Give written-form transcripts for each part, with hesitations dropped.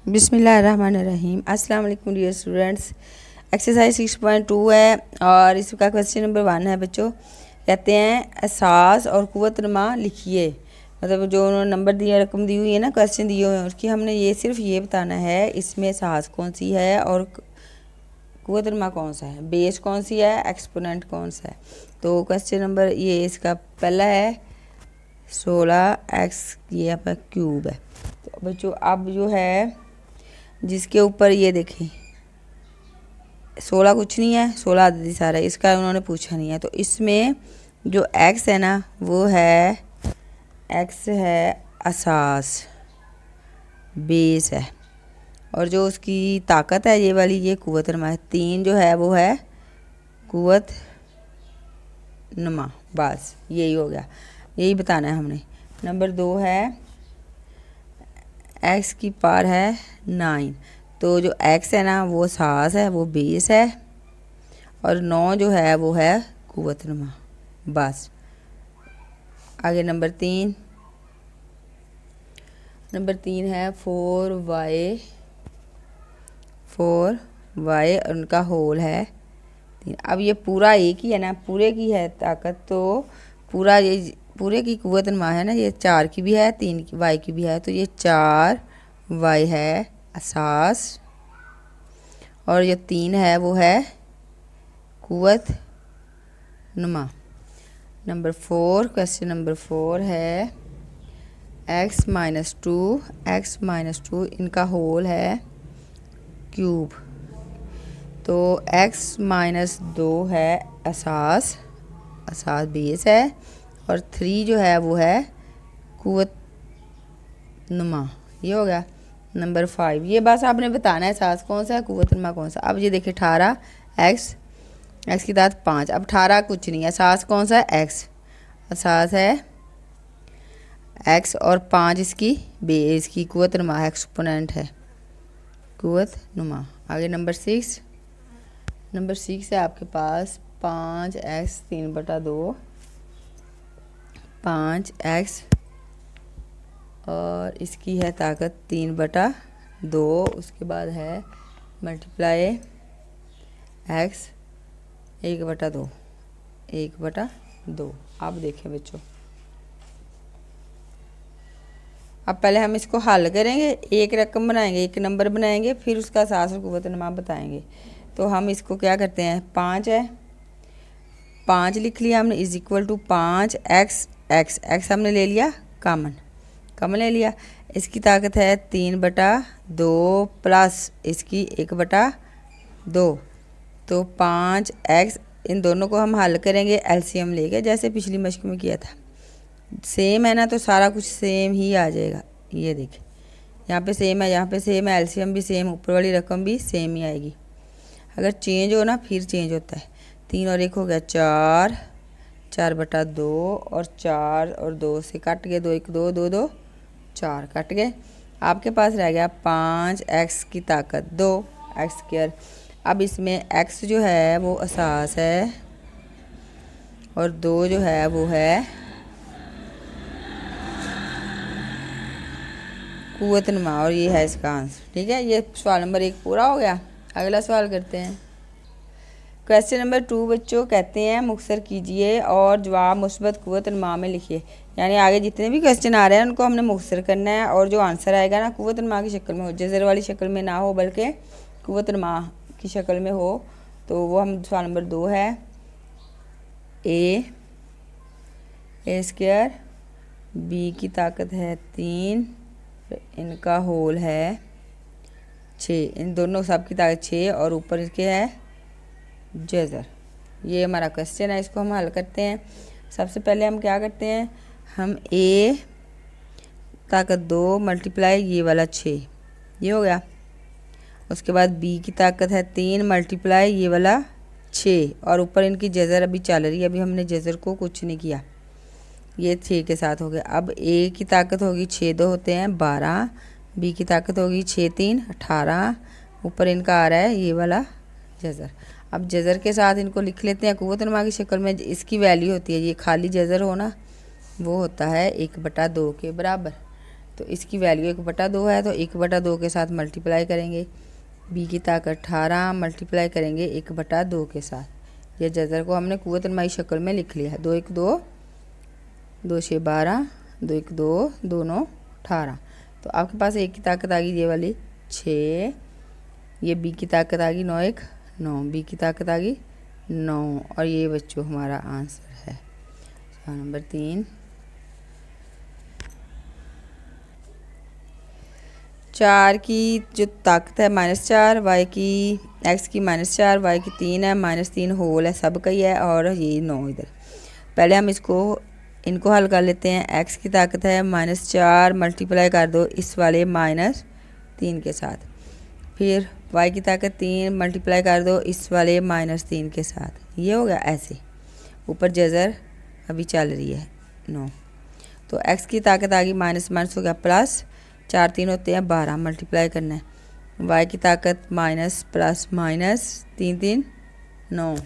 बिस्मिल्लाहिर्रहमानिर्रहीम। अस्सलाम वालेकुम डियर स्टूडेंट्स। एक्सरसाइज 6.2 है और इसका क्वेश्चन नंबर 1 है बच्चों। कहते हैं एहसास और कुव्वत नमा लिखिए। मतलब जो उन्होंने नंबर दिया, रकम दी हुई है ना, क्वेश्चन दिए हुए हैं, उसकी हमने सिर्फ ये बताना है इसमें एहसास कौन सी है और कुव्वत नमा कौन सा है, बेस कौन सी है, एक्सपोनेंट कौन सा है। तो क्वेश्चन नंबर इसका पहला है 16x, ये आपका क्यूब है। तो बच्चों अब जो है जिसके ऊपर ये देखें 16 कुछ नहीं है, 16 आदि सारा है, इसका उन्होंने पूछा नहीं है। तो इसमें जो x है ना वो है x है असास, बेस है, और जो उसकी ताकत है ये वाली, ये कुव्वत नमा है। 3 जो है वो है कुव्वत नमा। बस यही हो गया, यही बताना है हमने। नंबर 2 है x की पावर है 9। तो जो x है ना वो सास है, वो बेस है, और 9 जो है वो है कुव्वत नमा। बस आगे नंबर 3 है 4y और उनका होल है 3। अब ये पूरा एक ही है ना, पूरे की है ताकत, तो पूरा ये पूरे की कुव्वत नमा है ना, ये 4 की भी है, 3 की y की भी है, तो ये 4y है असास, और जो 3 है वो है कुव्वत नमा। नंबर 4, क्वेश्चन नंबर 4 है x माइनस टू इनका होल है क्यूब। तो x माइनस 2 है असास बेस है, और 3 जो है वो है कुव्वत नमा। ये हो गया नंबर 5। ये बस आपने बताना है असास कौन सा है, कुव्वत नमा कौन सा। अब ये देखिए 18 x की ताकत 5। अब 18 कुछ नहीं है, असास कौन सा है, x असास है x, और 5 इसकी बेस की कुव्वत नमा है, एक्सपोनेंट है कुव्वत नमा। आगे नंबर 6 है आपके पास 5x 3/2, 5x और इसकी है ताकत 3/2। उसके बाद है मल्टीप्लाई x 1/2। अब देखें बच्चों, अब पहले हम इसको हल करेंगे, एक रकम बनाएंगे, एक नंबर बनाएंगे, फिर उसका असास और कुव्वत नमा बताएंगे। तो हम इसको क्या करते हैं, 5 है, 5 लिख लिया हमने, is equal to 5x, x हमने ले लिया कॉमन ले लिया। इसकी ताकत है 3/2 प्लस इसकी 1/2। तो 5x, इन दोनों को हम हल करेंगे एलसीएम लेके, जैसे पिछली मश्क में किया था। सेम है ना, तो सारा कुछ सेम ही आ जाएगा। ये देखिए यहाँ पे सेम है, यहाँ पे सेम है, एलसीएम भी सेम, ऊपर वाली रकम भी सेम ही आएगी। अगर चेंज हो ना फिर चेंज होता है। 3 और 1 हो गया 4, 4/2, और 4 और 2 से कट गए, 2 1 2 2 2 4 कट गए। आपके पास रह गया 5x की ताकत 2x²। अब इसमें x जो है वो असास है, और 2 जो है वो है कुव्वत नमा, और ये है इसका आंसर। ठीक है, ये सवाल नंबर 1 पूरा हो गया। अगला सवाल करते हैं। क्वेश्चन नंबर 2 बच्चों कहते हैं मुख्तसर कीजिए और जवाब मुस्बत कुव्वत नमा में लिखिए। यानी आगे जितने भी क्वेश्चन आ रहे हैं उनको हमने मुख्तसर करना है, और जो आंसर आएगा ना कुव्वत नमा की शक्ल में हो, जज़र वाली शक्ल में ना हो, बल्कि कुव्वत नमा की शक्ल में हो। तो वो हम सवाल नंबर 2 है a², b की ताकत है 3, इनका होल है 6, इन दोनों सब की ताकत 6, और ऊपर इसके है जज़र। ये हमारा क्वेश्चन है, इसको हम हल करते हैं। सबसे पहले हम क्या करते हैं, हम a ताकत 2 मल्टीप्लाई ये वाला 6, ये हो गया। उसके बाद b की ताकत है 3 मल्टीप्लाई ये वाला 6, और ऊपर इनकी जज़र अभी चल रही है, अभी हमने जज़र को कुछ नहीं किया, ये 6 के साथ हो गया। अब a की ताकत होगी 6 2 होते हैं 12, b की ताकत होगी 6 3 18, ऊपर इनका आ रहा है ये वाला जज़र। अब जज़र के साथ इनको लिख लेते हैं कुव्वत नमा की शक्ल में। इसकी वैल्यू होती है, ये खाली जज़र हो ना, वो होता है 1/2 के बराबर। तो इसकी वैल्यू 1/2 है, तो 1/2 के साथ मल्टीप्लाई करेंगे। b की ताकत 18 मल्टीप्लाई करेंगे 1/2 के साथ। ये जज़र को हमने कुव्वत नुमाई शक्ल में लिख लिया है। 2 1 2, 2 6 12, 2 1 2, 2 9 18। तो आपके पास a की ताकत आ गई ये वाली 6, ये b की ताकत आ गई 9 1 9, b की ताकत आ गई 9, और ये बच्चों हमारा आंसर है। सवाल नंबर 3। 4 की जो ताकत है -4, y की x की -4, y की 3 है, -3 होल है, सब का ही है, और ये 9 इधर। पहले हम इनको हल कर लेते हैं। x की ताकत है -4 मल्टीप्लाई कर दो इस वाले -3 के साथ। फिर y की ताकत 3 मल्टीप्लाई कर दो इस वाले -3 के साथ। ये हो गया ऐसे। ऊपर जज़र अभी चल रही है 9। तो x की ताकत आ गई माइनस हो गया प्लस, 4 3 होते हैं 12 मल्टीप्लाई करना है। y की ताकत माइनस प्लस माइनस 3 3 9।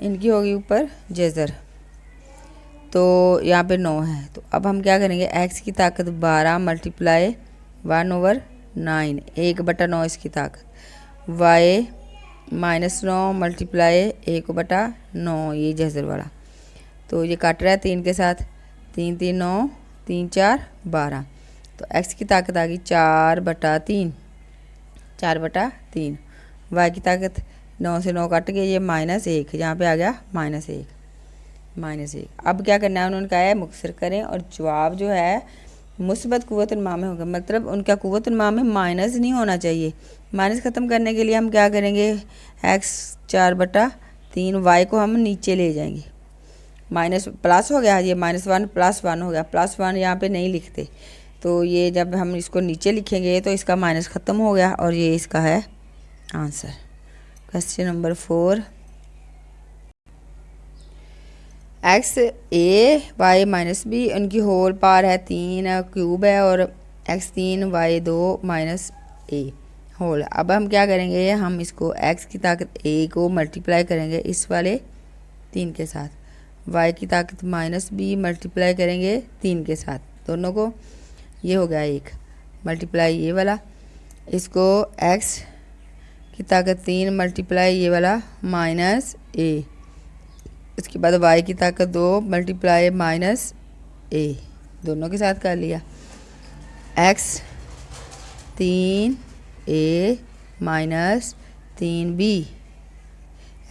इनकी होगी ऊपर जज़र, तो यहाँ पे 9 है। तो अब हम क्या करेंगे, x की ताकत 12 मल्टीप्लाई 1/9, 1/9 इसकी ताकत। y -9 मल्टीप्लाई 1/9, ये जज़र वाला। तो ये काट रहा है 3 के साथ, 3 3 9, 3 4 12। तो x की ताकत आ गई 4/3, 4/3। y की ताकत 9 से 9 कट गई, ये -1, यहाँ पे आ गया -1। अब क्या करना है, उन्होंने कहा है मुकसर करें और जवाब जो है मुस्बत कुव्वत-उल-मा में होगा, मतलब उनका कुव्वत-उल-मा में माइनस नहीं होना चाहिए। माइनस ख़त्म करने के लिए हम क्या करेंगे, x 4/3, y को हम नीचे ले जाएंगे। माइनस प्लस हो गया, ये -1 +1 हो गया, +1 यहाँ पे नहीं लिखते। तो ये जब हम इसको नीचे लिखेंगे तो इसका माइनस ख़त्म हो गया, और ये इसका है answer. Question number 4। x a y -b उनकी होल पावर है 3 क्यूब है, और x 3 y 2 -a होल। अब हम क्या करेंगे, हम इसको x की ताकत a को मल्टीप्लाई करेंगे इस वाले 3 के साथ, y की ताकत -b मल्टीप्लाई करेंगे 3 के साथ, दोनों को। ये हो गया 1 मल्टीप्लाई ये वाला, इसको x की ताकत 3 मल्टीप्लाई ये वाला -a, इसके बाद y की ताकत 2 मल्टीप्लाई -a, दोनों के साथ कर लिया। x 3a -3b,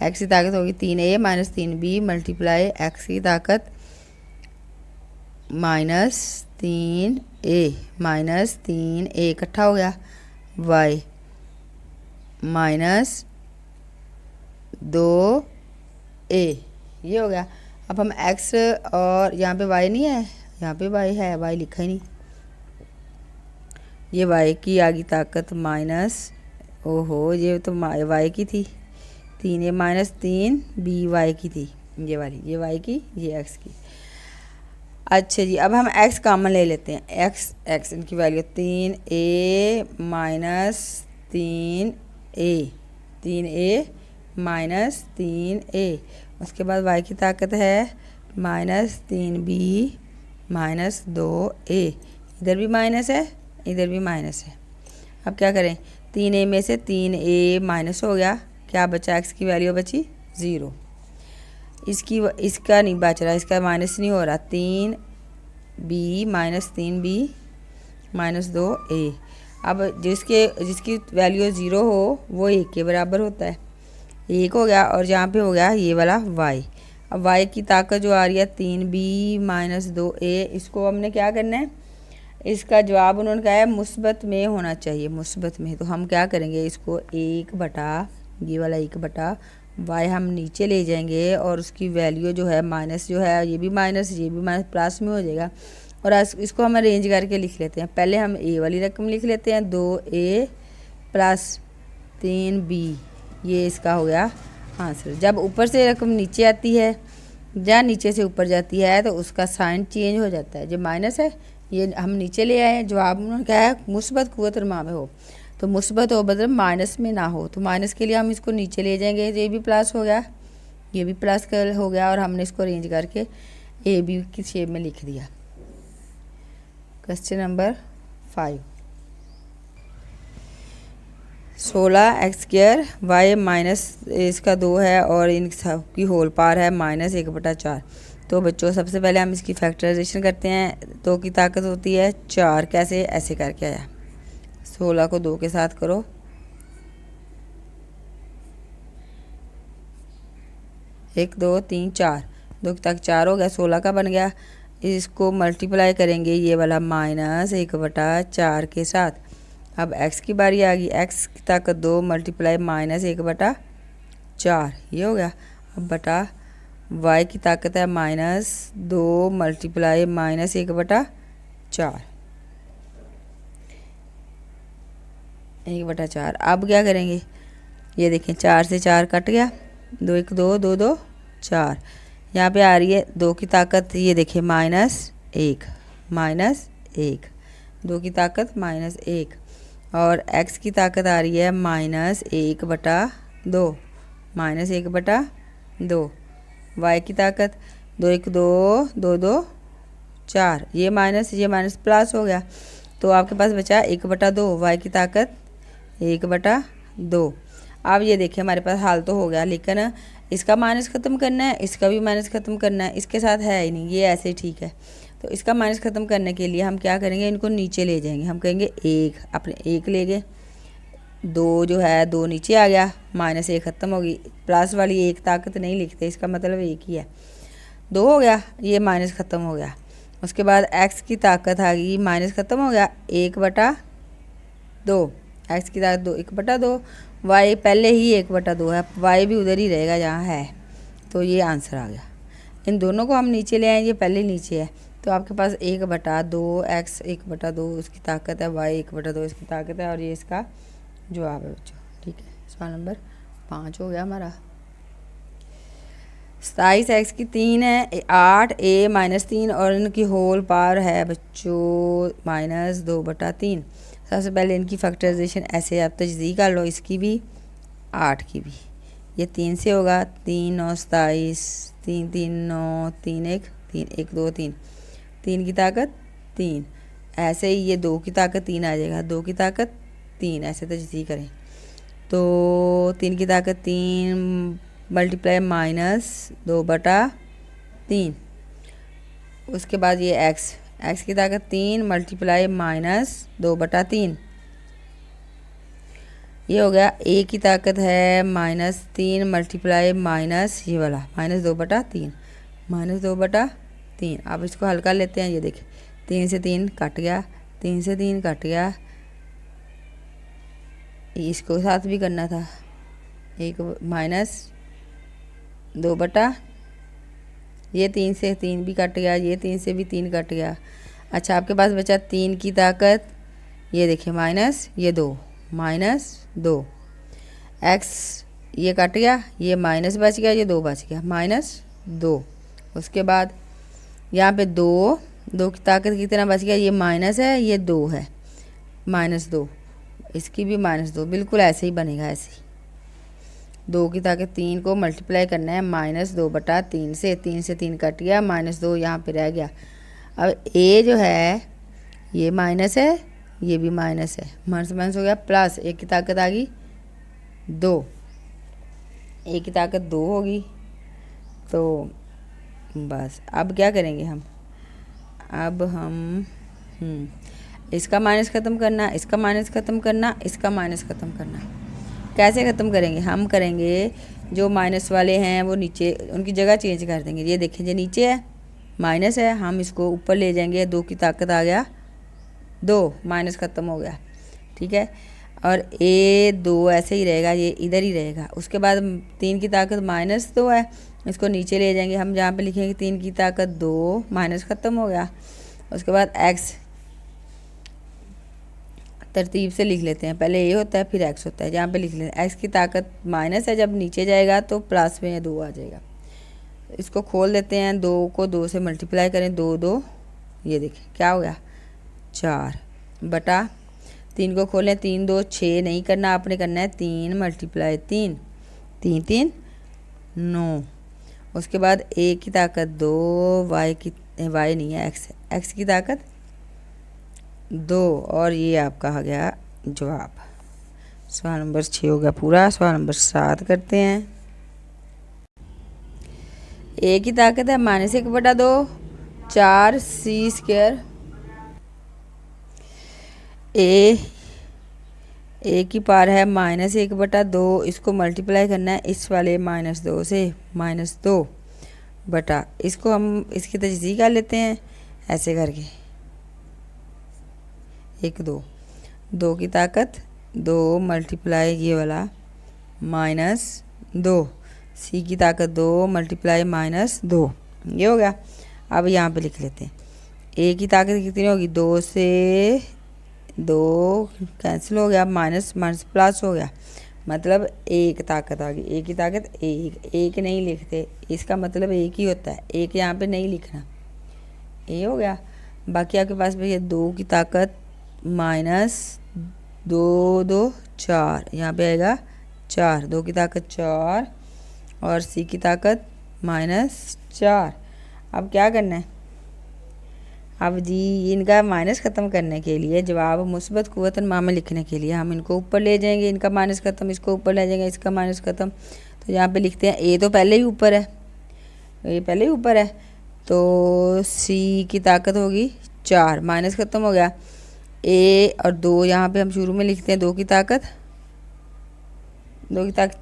x की ताकत होगी 3a -3b मल्टीप्लाई x की ताकत -3a इकट्ठा हो गया, y -2a, ये हो गया। अब हम x और यहाँ पे y नहीं है, यहाँ पे y है, y लिखा ही नहीं। ये y की आ गई ताकत ओहो ये तो y की थी 3a -3b y की थी, ये वाली, ये y की, ये x की। अच्छा जी, अब हम x कॉमन ले लेते हैं। x इनकी वैल्यू 3a -3a, उसके बाद y की ताकत है -3b -2a, इधर भी माइनस है, इधर भी माइनस है। अब क्या करें, 3a में से 3a माइनस हो गया, क्या बचा, x की वैल्यू बची 0। इसका नहीं बच रहा, इसका माइनस नहीं हो रहा, 3b -3b -2a। अब जिसकी वैल्यू 0 हो वो 1 के बराबर होता है, 1 हो गया, और यहाँ पे हो गया ये वाला y। अब y की ताकत जो आ रही है 3b -2a, इसको हमने क्या करना है, इसका जवाब उन्होंने कहा है मुस्बत में होना चाहिए, मुस्बत में। तो हम क्या करेंगे, इसको 1/, ये वाला 1/, y हम नीचे ले जाएंगे, और उसकी वैल्यू जो है माइनस जो है, ये भी माइनस, ये भी माइनस, प्लस में हो जाएगा। और इसको हम अरेंज करके लिख लेते हैं। पहले हम a वाली रकम लिख लेते हैं, 2a + 3b, ये इसका हो गया आंसर। जब ऊपर से रकम नीचे आती है या नीचे से ऊपर जाती है तो उसका साइन चेंज हो जाता है। जो माइनस है ये हम नीचे ले आए, जवाब उन्होंने कहा है मुस्बत कुव्वत-उल-मा में हो, तो मुस्बत हो मतलब माइनस में ना हो, तो माइनस के लिए हम इसको नीचे ले जाएंगे, ये भी प्लस हो गया, ये भी प्लस कर हो गया और हमने इसको अरेंज करके ए बी की शेप में लिख दिया। Question number 5, 16x² y minus इसका 2 है और इन सब की होल पावर है -1/4। तो बच्चों सबसे पहले हम इसकी फैक्टराइजेशन करते हैं। 2 की ताकत होती है 4, कैसे, ऐसे करके आया। 16 को 2 के साथ करो, 1 2 3 4, 2 की ताकत 4 हो गया, 16 का बन गया। इसको मल्टीप्लाई करेंगे ये वाला -1/4 के साथ। अब x की बारी आ गई, x की ताकत 2 मल्टीप्लाई -1/4, ये हो गया। अब बटा y की ताकत है -2 मल्टीप्लाई -1/4, 1/4। अब क्या करेंगे, ये देखें 4 से 4 कट गया, 2 1 2 2 2 4। यहाँ पे आ रही है 2 की ताकत, ये देखिए -1, -1, 2 की ताकत -1 और x की ताकत आ रही है -1/2, -1/2। y की ताकत 2 1 2 2 2 4, ये माइनस प्लस हो गया। तो आपके पास बचा 1/2, y की ताकत 1/2। अब ये देखिए हमारे पास हाल तो हो गया, लेकिन इसका माइनस ख़त्म करना है, इसका भी माइनस ख़त्म करना है, इसके साथ है ही नहीं, ये ऐसे ही ठीक है। तो इसका माइनस ख़त्म करने के लिए हम क्या करेंगे, इनको नीचे ले जाएंगे। हम कहेंगे 1, अपने 1 ले गए, 2 जो है 2 नीचे आ गया, -1 ख़त्म हो गई। प्लस वाली 1 ताकत नहीं लिखते, इसका मतलब 1 ही है। 2 हो गया, ये माइनस ख़त्म हो गया। उसके बाद x की ताकत आ गई, माइनस ख़त्म हो गया, 1/2, x की ताकत 2 1/2, y पहले ही 1/2 है, y भी उधर ही रहेगा जहाँ है। तो ये आंसर आ गया। इन दोनों को हम नीचे ले आएंगे, पहले नीचे है तो आपके पास 1/2, x 1/2 उसकी ताकत है, y 1/2 इसकी ताकत है और ये इसका जवाब है बच्चों। ठीक है, सवाल नंबर 5 हो गया हमारा। 27x की 3 है, 8 a -3 और इनकी होल पावर है बच्चों -2/3। सबसे पहले इनकी फैक्टराइजेशन ऐसे आप तजदीद कर लो, इसकी भी 8 की भी। ये 3 से होगा, 3 9 27, 3 3 9 3 1 3 1 2 3, 3 की ताकत 3। ऐसे ही ये 2 की ताकत 3 आ जाएगा, 2 की ताकत 3, ऐसे तजदीद करें तो 3 की ताकत 3 मल्टीप्लाई -2/3। उसके बाद ये x की ताकत 3 मल्टीप्लाई -2/3, ये हो गया। a की ताकत है -3 मल्टीप्लाई ये वाला -2/3, -2/3। अब इसको हल कर लेते हैं, ये देखिए 3 से 3 कट गया, 3 से 3 कट गया, इसको साथ भी करना था, एक -2/, ये 3 से 3 भी कट गया, ये 3 से भी 3 कट गया। अच्छा, आपके पास बचा 3 की ताकत, ये देखिए ये 2 -2, x ये कट गया, ये माइनस बच गया, ये 2 बच गया, -2। उसके बाद यहाँ पे 2 की ताकत कितना बच गया, ये माइनस है, ये 2 है, -2, इसकी भी -2, बिल्कुल ऐसे ही बनेगा, ऐसे ही। 2 की ताकत 3 को मल्टीप्लाई करना है -2/3 से, 3 से 3 कट गया, -2 यहाँ पे रह गया। अब a जो है ये माइनस है, ये भी माइनस है, माइनस हो गया, प्लस 1 की ताकत आ गई 2, 1 की ताकत 2 होगी। तो बस अब क्या करेंगे हम, अब हम इसका माइनस ख़त्म करना, इसका माइनस ख़त्म करना, इसका माइनस ख़त्म करना। कैसे ख़त्म करेंगे, हम करेंगे जो माइनस वाले हैं वो नीचे, उनकी जगह चेंज कर देंगे। ये देखें जो नीचे है माइनस है, हम इसको ऊपर ले जाएंगे, 2 की ताकत आ गया 2, माइनस ख़त्म हो गया, ठीक है। और a2 ऐसे ही रहेगा, ये इधर ही रहेगा। उसके बाद 3 की ताकत -2 है, इसको नीचे ले जाएंगे हम, जहाँ पे लिखेंगे 3 की ताकत 2, माइनस ख़त्म हो गया। उसके बाद x तरतीब से लिख लेते हैं, पहले a होता है फिर x होता है, जहाँ पे लिख लेते हैं x की ताकत माइनस है, जब नीचे जाएगा तो प्लस में 2 आ जाएगा। इसको खोल देते हैं, 2 को 2 से मल्टीप्लाई करें, 2 2, ये देखें क्या हो गया 4 बटा 3 को खोलें, 3 2 6 नहीं करना, आपने करना है 3 मल्टीप्लाई 3, 3 3 9, उसके बाद ए की ताकत 2, वाई नहीं है, एक्स की ताकत 2, और ये आपका आ गया जवाब। सवाल नंबर 6 हो गया पूरा। सवाल नंबर 7 करते हैं। ए की ताकत है -1/2, 4c²। ए की पावर है -1/2, इसको मल्टीप्लाई करना है इस वाले -2 से, -2 बटा, इसको हम इसकी तजज़ीह कर लेते हैं ऐसे करके, 1 2 की ताकत 2 मल्टीप्लाई ये वाला -2, सी की ताकत 2 मल्टीप्लाई -2, ये हो गया। अब यहाँ पे लिख लेते हैं ए की ताकत कितनी होगी, 2 से 2 कैंसिल हो गया, माइनस माइनस प्लस हो गया, मतलब 1 ताकत आ गई। ए की ताकत 1 नहीं लिखते, इसका मतलब 1 ही होता है, 1 यहाँ पे नहीं लिखना, ए हो गया। बाकी आपके पास भैया 2 की ताकत -2 2 4, यहाँ पे आएगा 4, 2 की ताकत 4 और सी की ताकत -4। अब क्या करना है, अब जी इनका माइनस ख़त्म करने के लिए, जवाब मुस्बत कुव्वतन मा में लिखने के लिए हम इनको ऊपर ले जाएंगे, इनका माइनस ख़त्म, इसको ऊपर ले जाएंगे, इसका माइनस ख़त्म। तो यहाँ पे लिखते हैं ए तो पहले ही ऊपर है, ये पहले ही ऊपर है, तो सी की ताकत होगी 4, माइनस ख़त्म हो गया। ए और 2 यहाँ पे हम शुरू में लिखते हैं, 2 की ताकत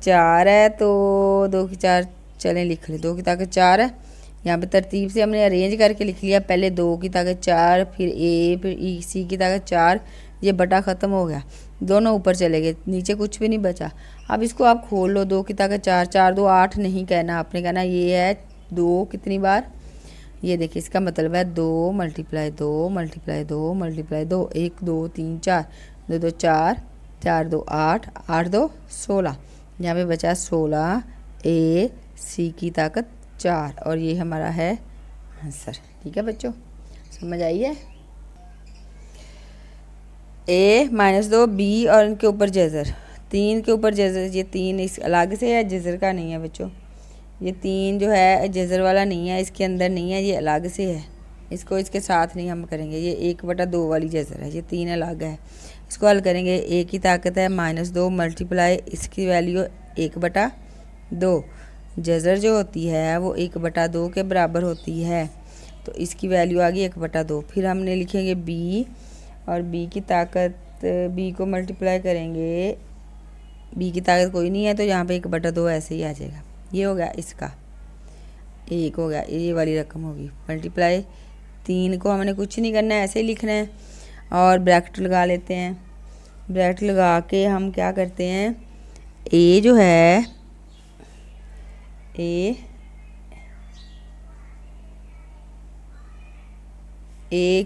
4 है, तो 2 की 4 चलें लिख लें, 2 की ताकत 4 है। यहाँ पे तरतीब से हमने अरेंज करके लिख लिया, पहले 2 की ताकत 4, फिर ए, फिर ई, सी की ताकत 4, ये बटा ख़त्म हो गया, दोनों ऊपर चले गए, नीचे कुछ भी नहीं बचा। अब इसको आप खोल लो, 2 की ताकत 4, 4 2 8 नहीं कहना, आपने कहना ये है 2 कितनी बार, ये देखिए इसका मतलब है 2 मल्टीप्लाई 2 मल्टीप्लाई 2 मल्टीप्लाई 2, 1 2 3 4, 2 2 4, 4 2 8, 8 2 16, यहाँ पे बचा 16, ए सी की ताकत 4, और ये हमारा है आंसर। ठीक है बच्चों, समझ आई है। ए -2 बी और इनके ऊपर जज़र, 3 के ऊपर जज़र, ये 3 इस अलग से है, जज़र का नहीं है बच्चों, ये 3 जो है जज़र वाला नहीं है, इसके अंदर नहीं है, ये अलग से है, इसको इसके साथ नहीं हम करेंगे, ये 1/2 वाली जज़र है, ये 3 अलग है। इसको हल करेंगे, ए की ताकत है -2 मल्टीप्लाई इसकी वैल्यू 1/2, जज़र जो होती है वो 1/2 के बराबर होती है, तो इसकी वैल्यू आ गई 1/2। फिर हमने लिखेंगे बी, और बी की ताकत, बी को मल्टीप्लाई करेंगे, बी की ताकत कोई नहीं है, तो यहाँ पे 1/2 ऐसे ही आ जाएगा, ये हो गया इसका 1 हो गया, ये वाली रकम होगी मल्टीप्लाई 3 को हमने कुछ नहीं करना है, ऐसे ही लिखना है, और ब्रैकेट लगा लेते हैं। ब्रैकेट लगा के हम क्या करते हैं, ए जो है, ए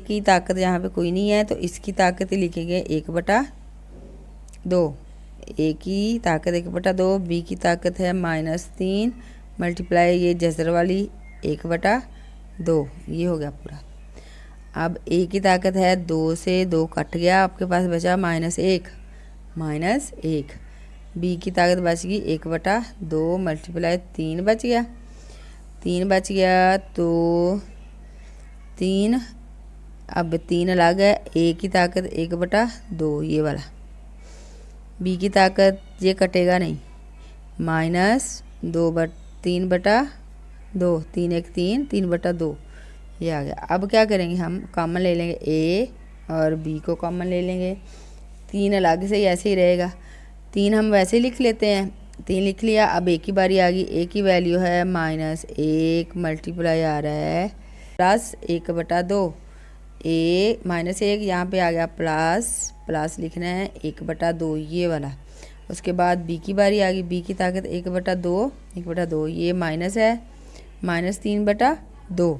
की ताकत यहाँ पे कोई नहीं है, तो इसकी ताकत ही लिखेंगे 1/2, ए की ताकत 1/2, बी की ताकत है -3 मल्टीप्लाई ये जज़र वाली 1/2, ये हो गया पूरा। अब ए की ताकत है 2 से 2 कट गया, आपके पास बचा -1, बी की ताकत बच गई 1/2 मल्टीप्लाई 3 बच गया, 3 बच गया, तो 3, अब 3 अलग है, ए की ताकत 1/2 ये वाला, बी की ताकत ये कटेगा नहीं, -3/2, 3 1 3, 3/2 ये आ गया। अब क्या करेंगे, हम कॉमन ले लेंगे, ए और बी को कॉमन ले लेंगे, 3 अलग से ही ऐसे ही रहेगा, 3 हम वैसे ही लिख लेते हैं, 3 लिख लिया। अब ए की बारी आ गई, ए की वैल्यू है -1 मल्टीप्लाई आ रहा है +1/2, ए -1 यहाँ पे आ गया प्लस लिखना है 1/2 ये वाला। उसके बाद बी की बारी आ गई, बी की ताकत 1/2, ये माइनस है -3/2,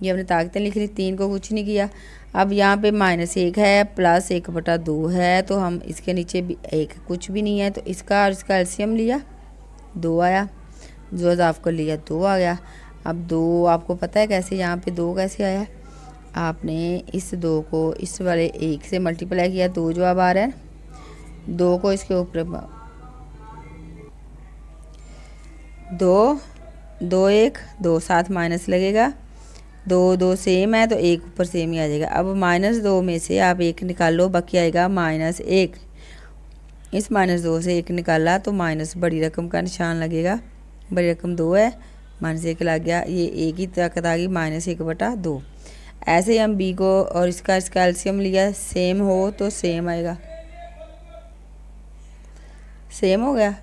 ये हमने ताकतें लिख ली, 3 को कुछ नहीं किया। अब यहाँ पे -1 है +1/2 है, तो हम इसके नीचे भी 1 कुछ भी नहीं है, तो इसका और इसका एलसीएम लिया, 2 आया, जो इजाफ कर लिया 2 आ गया। अब 2 आपको पता है कैसे, यहाँ पे 2 कैसे आया, आपने इस 2 को इस वाले 1 से मल्टीप्लाई किया, 2 जवाब आ रहा है, 2 को इसके ऊपर 2 2 1 2 साथ माइनस लगेगा, 2 2 सेम है तो एक ऊपर सेम ही आ जाएगा। अब -2 में से आप एक निकाल लो, बाकी आएगा -1। इस -2 से एक निकाला तो माइनस बड़ी रकम का निशान लगेगा, बड़ी रकम 2 है, -1 लग गया, ये एक ही ताकत आ गई -1/2। ऐसे ही हम b को और इसका एल्सियम लिया, सेम हो तो सेम आएगा, सेम हो गया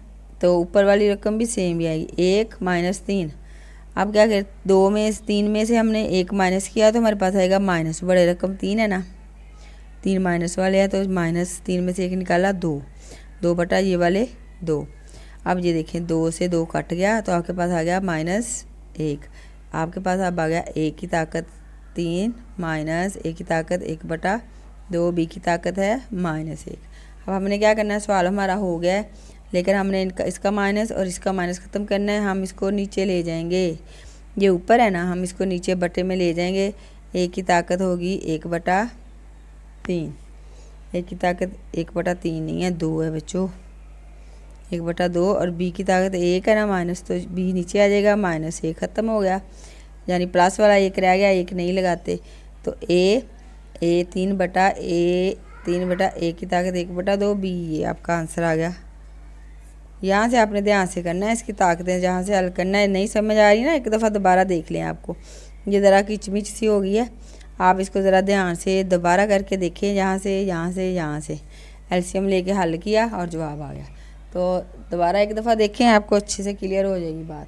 तो ऊपर वाली रकम भी सेम ही आएगी, 1 -3। अब क्या करें, 2 में 3 में से हमने एक माइनस किया तो हमारे पास आएगा माइनस, बड़े रकम 3 है ना, 3 माइनस वाले हैं तो -3 में से एक निकाला 2, 2 बटा ये वाले 2। अब ये देखें 2 से 2 कट गया तो आपके पास आ गया -1, आपके पास अब आ गया a की ताकत 3 माइनस a की ताकत 1/2, b की ताकत है -1। अब हमने क्या करना है, सवाल हमारा हो गया है, लेकिन हमने इसका माइनस और इसका माइनस ख़त्म करना है। हम इसको नीचे ले जाएंगे, ये ऊपर है ना, हम इसको नीचे बटे में ले जाएंगे। a की ताकत होगी 1/3, a की ताकत 1/3 नहीं है 2 है बच्चों, 1/2, और b की ताकत 1 है ना माइनस, तो b नीचे आ जाएगा, -1 ख़त्म हो गया, यानी प्लस वाला 1 रह गया, 1 नहीं लगाते तो a 3/a की ताकत 1/2, b ये आपका आंसर आ गया। यहाँ से आपने ध्यान से करना है, इसकी ताकतें जहाँ से हल करना है, नहीं समझ आ रही ना, एक दफ़ा दोबारा देख लें, आपको ये ज़रा किचमिच सी हो गई है, आप इसको ज़रा ध्यान से दोबारा करके देखें, यहाँ से एलसीएम लेके हल किया और जवाब आ गया, तो दोबारा एक दफ़ा देखें, आपको अच्छे से क्लियर हो जाएगी बात।